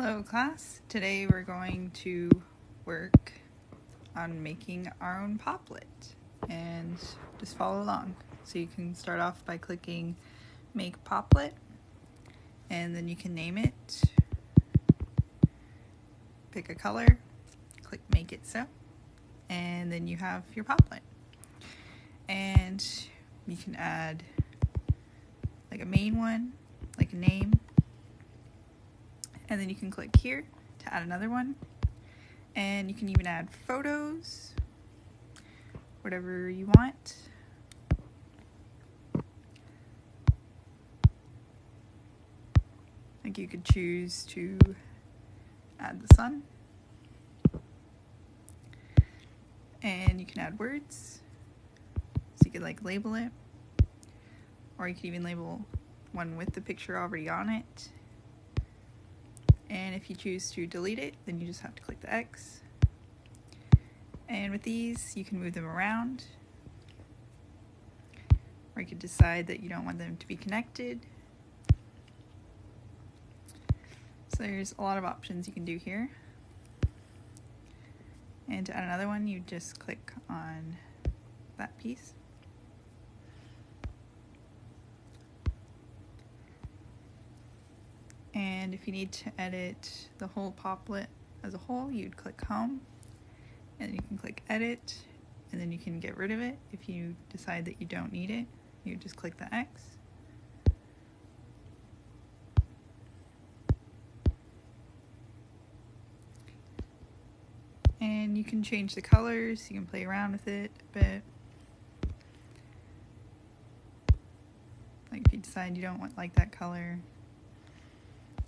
Hello class, today we're going to work on making our own Popplet and just follow along. So you can start off by clicking make Popplet and then you can name it, pick a color, click make it so, and then you have your Popplet. And you can add like a main one, like a name, and then you can click here to add another one, and you can even add photos, whatever you want. Like you could choose to add the sun, and you can add words, so you could like label it, or you could even label one with the picture already on it. And if you choose to delete it, then you just have to click the X. And with these, you can move them around, or you could decide that you don't want them to be connected. So there's a lot of options you can do here. And to add another one, you just click on that piece. And if you need to edit the whole Popplet as a whole, you'd click home, and then you can click edit, and then you can get rid of it. If you decide that you don't need it, you just click the X. And you can change the colors, you can play around with it a bit. Like if you decide you don't want like that color,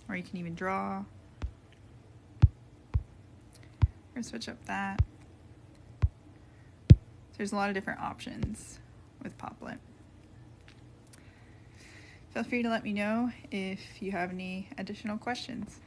or you can even draw, or switch up that. So there's a lot of different options with Popplet. Feel free to let me know if you have any additional questions.